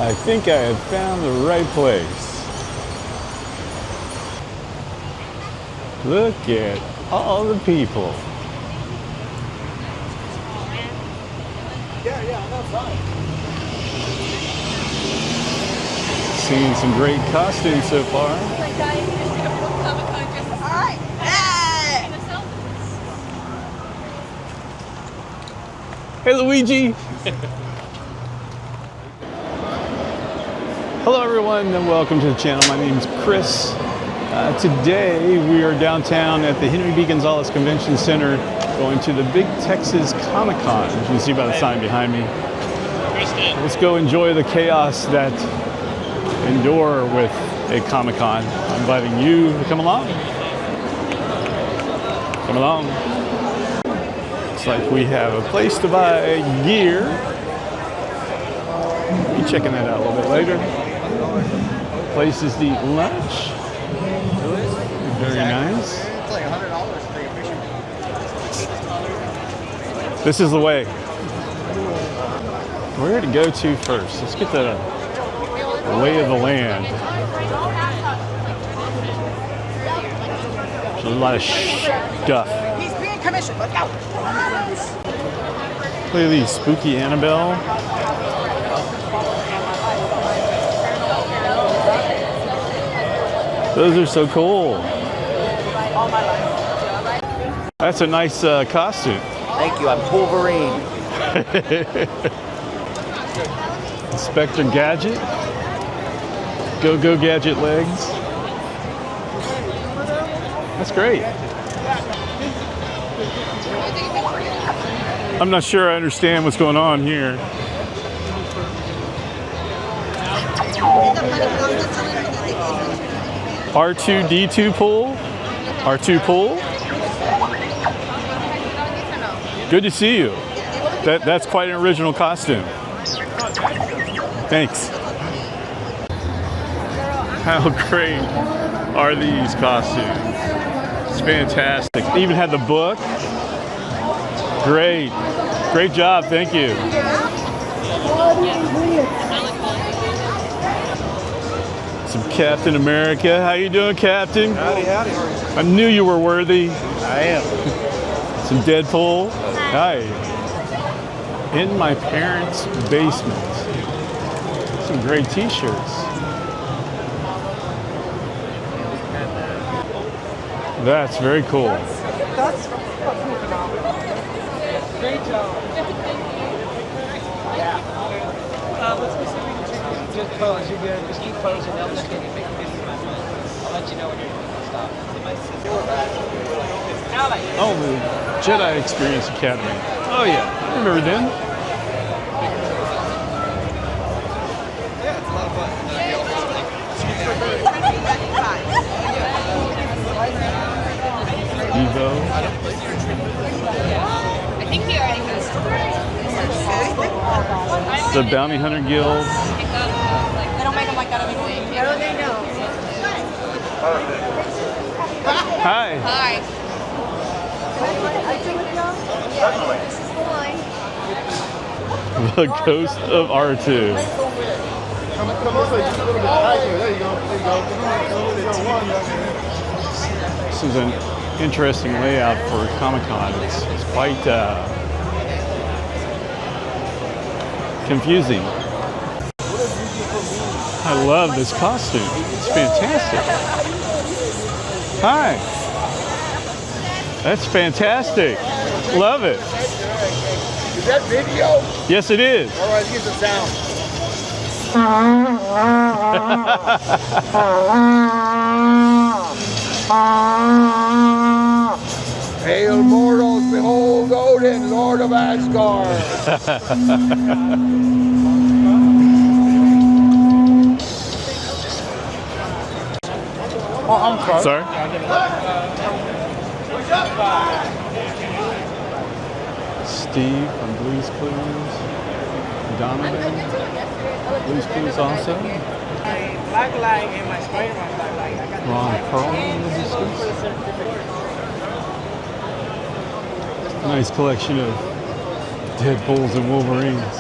I think I have found the right place. Look at all the people. Yeah, I'm outside. Seeing some great costumes so far. Alright. Hey Luigi! Hello everyone and welcome to the channel. My name is Chris. Today we are downtown at the Henry B. Gonzalez Convention Center going to the Big Tex Comic Con, as you can see by the sign behind me. Let's go enjoy the chaos that endure with a Comic Con. I'm inviting you to come along. Come along. Looks like we have a place to buy gear. We'll be checking that out a little bit later. Places to eat lunch. Very nice. It's like $100 for your fisherman. This is the way. Where to go to first? Let's get the lay of the land. There's a lot of stuff. He's being commissioned. Let's go. Look at these spooky Annabelle. Those are so cool. That's a nice costume. Thank you. I'm Wolverine. Inspector Gadget. Go Gadget legs. That's great. I'm not sure I understand what's going on here. R2-D2 pool? R2 pool? Good to see you. That's quite an original costume. Thanks. How great are these costumes? It's fantastic. They even had the book. Great. Great job. Thank you. Some Captain America. How you doing, Captain? Howdy, howdy. I knew you were worthy. I am. Some Deadpool. Hi. In my parents' basement. Some great t-shirts. That's very cool. That's great job. Yeah. Let's see if we can check it. Just pose. You're good. Just keep posing. I'll just get you. I'll let you know when you're going to stop. Oh, the Jedi Experience Academy. Oh yeah, I remember them. Yeah, it's a lot of fun. Evo. I think he already has The Bounty Hunter Guild. They don't make them like that anymore. How do they know? Hi. Hi. The Ghost of R2. Come on, just a little bit tighter. There you go. This is an interesting layout for Comic-Con. It's quite confusing. I love this costume. It's fantastic. Hi. That's fantastic. Love it. Is that video? Yes, it is. All right, let's get some sound. Hail mortals, behold Odin, Lord of Asgard. Oh, I'm sorry. Sorry? Steve from Blue's Clues. Donovan. Blue's Clues also. Black light and my Spider-Man black light. I got Ron Perlman resistance. Nice collection of Deadpools and Wolverines.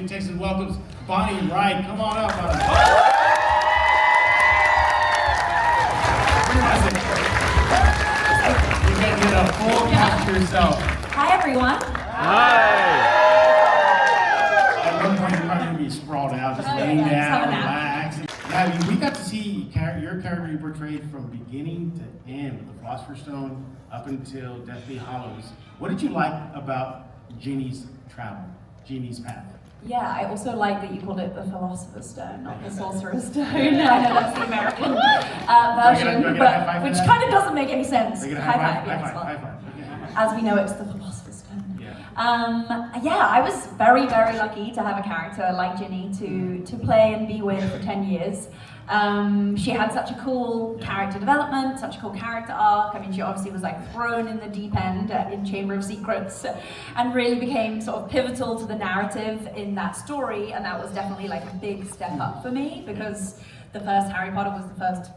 Big Tex welcomes Bonnie Wright. Come on up, Bonnie. You can get a full cast of yourself. Hi, everyone. Hi. At one point, you're probably going to be sprawled out, just laying down, relax. Yeah, we got to see your character you portrayed from beginning to end, with the Philosopher's Stone up until Deathly Hallows. What did you like about Jeannie's travel, Jeannie's path? Yeah, I also like that you called it the Philosopher's Stone, not the Sorcerer's Stone. I know that's the American version, but which kind of doesn't make any sense. High five. As we know, it's the Philosopher's Stone. Yeah. Yeah, I was very, very lucky to have a character like Ginny to play and be with for 10 years. She had such a cool character development, such a cool character arc. I mean, she obviously was like thrown in the deep end in Chamber of Secrets and really became sort of pivotal to the narrative in that story. And that was definitely like a big step up for me because the first Harry Potter was the first,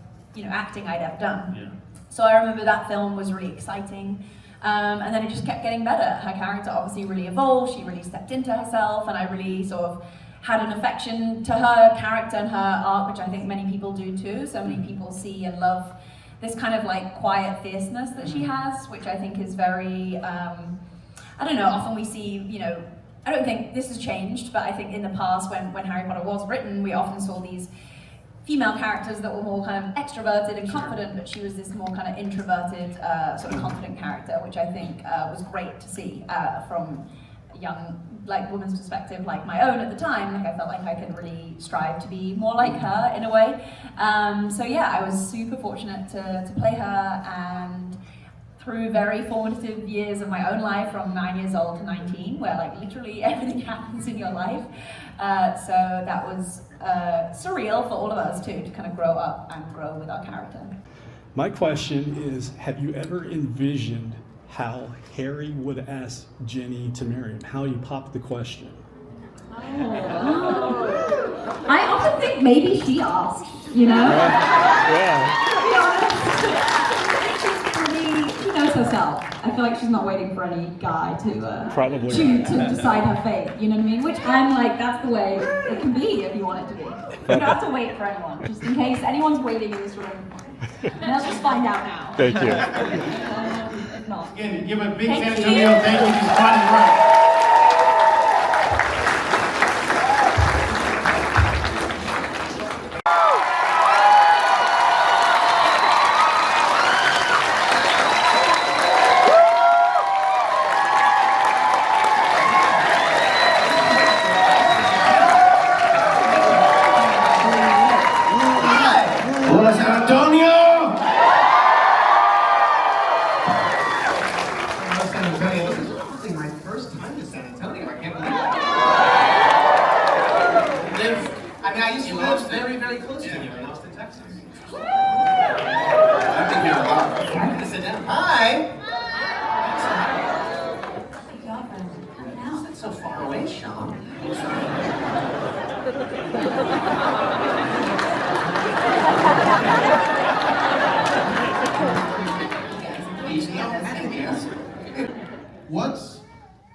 acting I'd ever done. Yeah. So I remember that film was really exciting. And then it just kept getting better. Her character obviously really evolved. She really stepped into herself, and I really sort of had an affection to her character and her art, which I think many people do too. So many people see and love this kind of like quiet fierceness that she has, which I think is very, I don't know, often we see, I don't think this has changed, but I think in the past when Harry Potter was written, we often saw these female characters that were more kind of extroverted and confident, but she was this more kind of introverted, sort of confident character, which I think was great to see from a young woman's perspective, like my own at the time. Like I felt like I could really strive to be more like her in a way. So yeah, I was super fortunate to play her, and through very formative years of my own life, from 9 years old to 19, where like literally everything happens in your life. So that was surreal for all of us too, to kind of grow up and grow with our character. My question is, have you ever envisioned how Harry would ask Ginny to marry him? How you popped the question? Oh. I often think maybe she asked, Yeah. To be honest, she knows herself. I feel like she's not waiting for any guy to decide her fate, you know what I mean? Which I'm like, that's the way it can be if you want it to be. You don't have to wait for anyone, just in case anyone's waiting in this room. Let's just find out now. Thank you. If not. Again, give a big Thank San you. Antonio thank you to Bonnie Wright. Hola, San Antonio! Hola, San Antonio. This is honestly my first time to San Antonio. I can't believe it. I used to live very, very close to you in Austin, Texas. I've been here a lot. I'm going to sit down. Hi! That's so far away, Sean. What's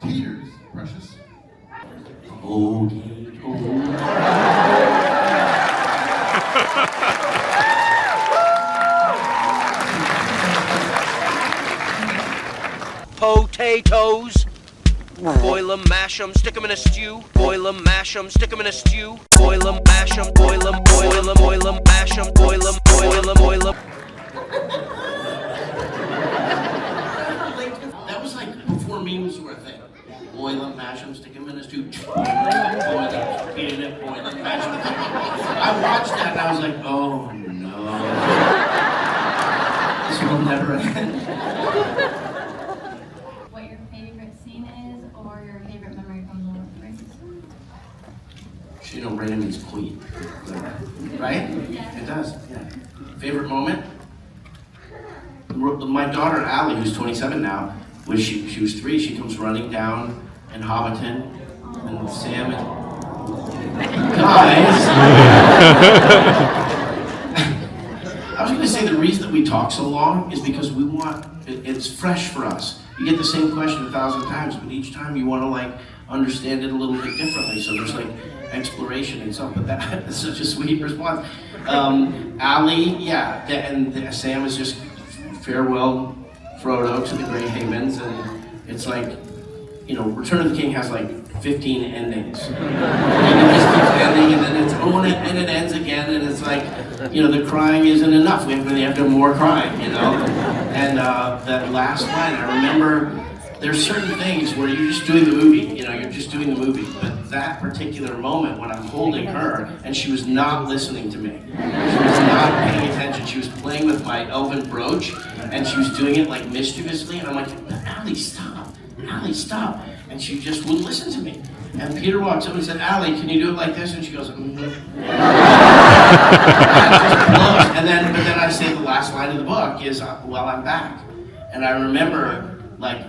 Peter's precious? Potatoes. Boil 'em, mash 'em, stick 'em in a stew. Boil 'em, mash 'em, stick 'em in a stew. Boil 'em, mash 'em, boil 'em, mash 'em, boil 'em, boil 'em. That was like before memes were a thing. Boil 'em, mash 'em, stick 'em in a stew. Boil 'em, in it, boil 'em, mash 'em. I watched that and I was like, oh no. This will never end. What your favorite scene is, or your favorite memory from the Lord of the Rings? Rain means queen. Right? It does, yeah. Favorite moment? My daughter Allie, who's 27 now, when she was 3, she comes running down in Hobbiton, and Sam and guys. I was going to say the reason that we talk so long is because it's fresh for us. You get the same question 1,000 times, but each time you want to understand it a little bit differently. So there's like exploration and stuff, but that's such a sweet response. Allie, yeah, and Sam is just farewell Frodo to the Grey Havens, and it's like, you know, Return of the King has like 15 endings. And it just keeps ending, and then it's and it ends again, and it's like, you know, the crying isn't enough. We have to have more crying, you know? And that last line, I remember there's certain things where you're just doing the movie, you know, you're just doing the movie. But that particular moment when I'm holding her, and she was not listening to me. She was not paying attention. She was playing with my elven brooch, and she was doing it like mischievously, and I'm like, Allie, stop. Allie, stop. And she just wouldn't listen to me. And Peter walks up and said, Allie, can you do it like this? And she goes, And then I say the last line of the book is, well, I'm back. And I remember, like,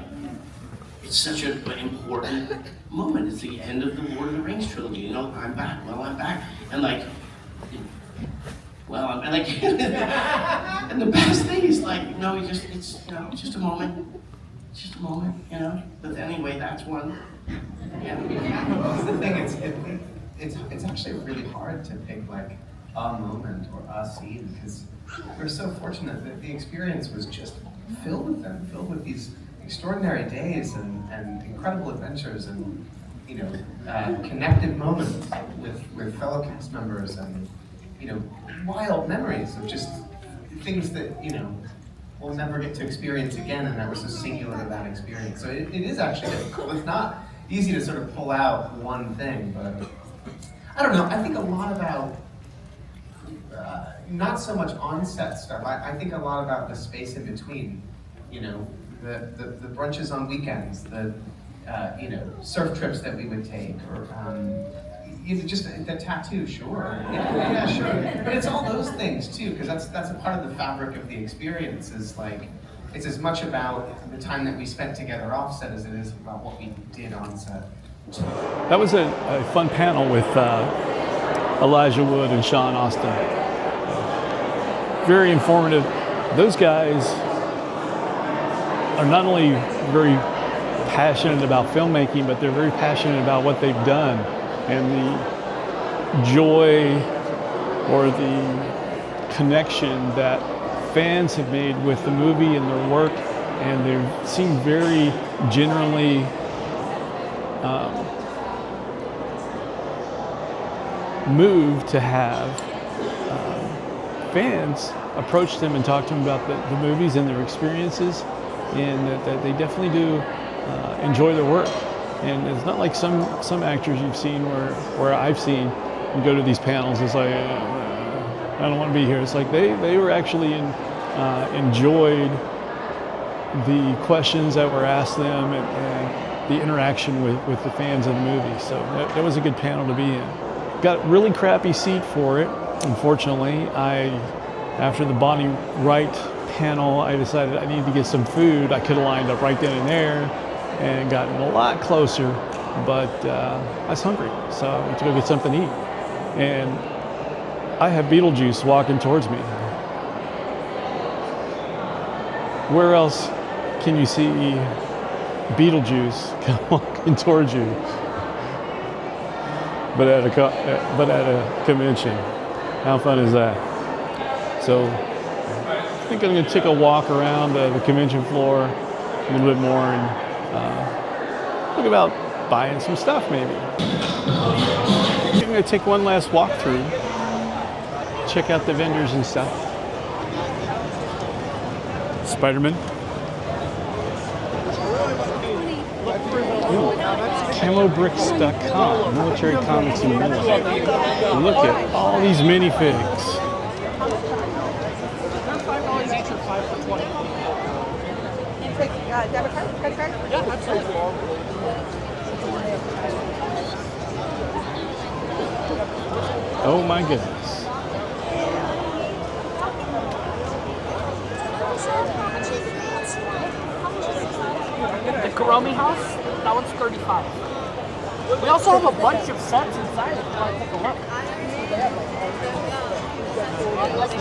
it's such an important moment. It's the end of the Lord of the Rings trilogy. You know, I'm back. Well, I'm back. And like, well, I'm like, and the best thing is like, no, it's just a moment. Just a moment, you know. But anyway, that's one. Yeah. That's the thing. It's actually really hard to pick like a moment or a scene, because we're so fortunate that the experience was just filled with them, filled with these extraordinary days and incredible adventures and, you know, connected moments with fellow cast members and, you know, wild memories of just things that, you know, we'll never get to experience again, and that was so singular to that experience. So it is actually difficult. It's not easy to sort of pull out one thing, but I don't know. I think a lot about, not so much on-set stuff. I think a lot about the space in between. You know, the brunches on weekends, the you know, surf trips that we would take, or you know, just the tattoo, sure. Yeah, sure. But it's all those things too, because that's a part of the fabric of the experience. Is like, it's as much about the time that we spent together offset as it is about what we did on set. That was a fun panel with Elijah Wood and Sean Astin. Very informative. Those guys are not only very passionate about filmmaking, but they're very passionate about what they've done and the joy or the connection that fans have made with the movie and their work, and they seem very genuinely moved to have fans approach them and talk to them about the movies and their experiences, and that they definitely do enjoy their work. And it's not like some actors you've seen where I've seen you go to these panels, it's like, I don't want to be here. It's like they were actually enjoyed the questions that were asked them and the interaction with the fans of the movie. So that was a good panel to be in. Got a really crappy seat for it, unfortunately. After the Bonnie Wright panel, I decided I needed to get some food. I could have lined up right then and there and gotten a lot closer, but I was hungry, so I went to go get something to eat. And I have Beetlejuice walking towards me. Where else can you see Beetlejuice come walking towards you? But at a convention. How fun is that? So I think I'm going to take a walk around the convention floor a little bit more and think about buying some stuff maybe. I'm going to take one last walk through, check out the vendors and stuff. Spider-Man. CamoBricks.com, military comics and more. Look at all these minifigs. Debit card? Credit card? Yeah, absolutely. Oh my goodness. The Kuromi house, that one's $35. We also have a bunch of sets inside if you want to take a look. I'm looking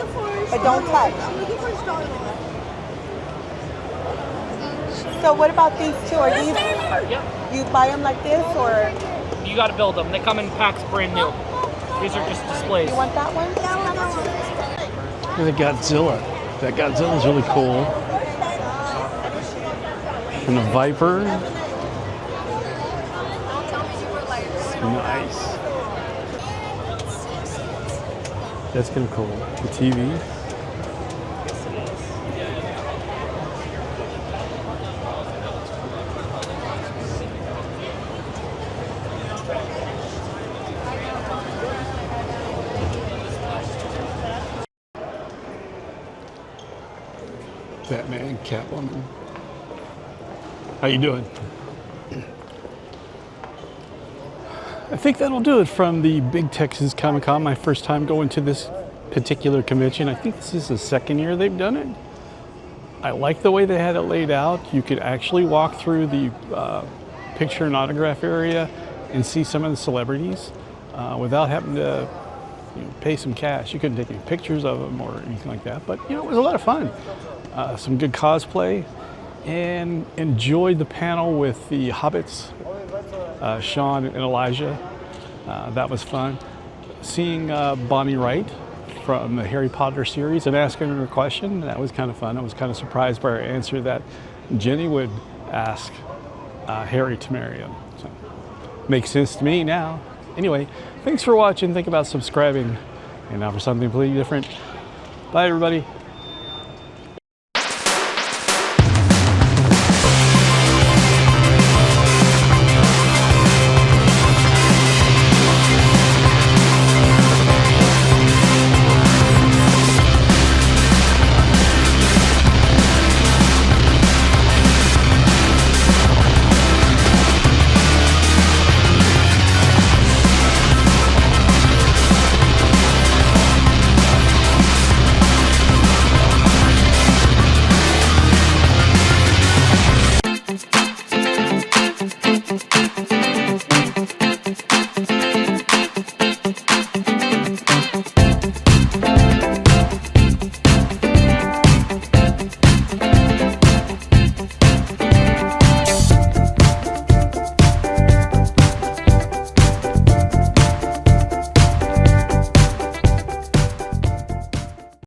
for Don't touch. I'm looking for Star Wars. So what about these two? Are these, Yep. you buy them like this or You got to build them. They come in packs brand new. These are just displays. you want that one? And the Godzilla. That Godzilla's really cool. And the Viper. Nice. That's kind of cool. The TV. Batman, Catwoman. How you doing? I think that'll do it from the Big Texas Comic Con. My first time going to this particular convention. I think this is the second year they've done it. I like the way they had it laid out. You could actually walk through the picture and autograph area and see some of the celebrities without having to pay some cash. You couldn't take any pictures of them or anything like that, but it was a lot of fun. Some good cosplay, and enjoyed the panel with the Hobbits, Sean and Elijah. That was fun. Seeing Bonnie Wright from the Harry Potter series and asking her a question, that was kind of fun. I was kind of surprised by her answer that Jenny would ask Harry to marry him. So, makes sense to me now. Anyway, thanks for watching. Think about subscribing. And now for something completely different. Bye, everybody. Thank you.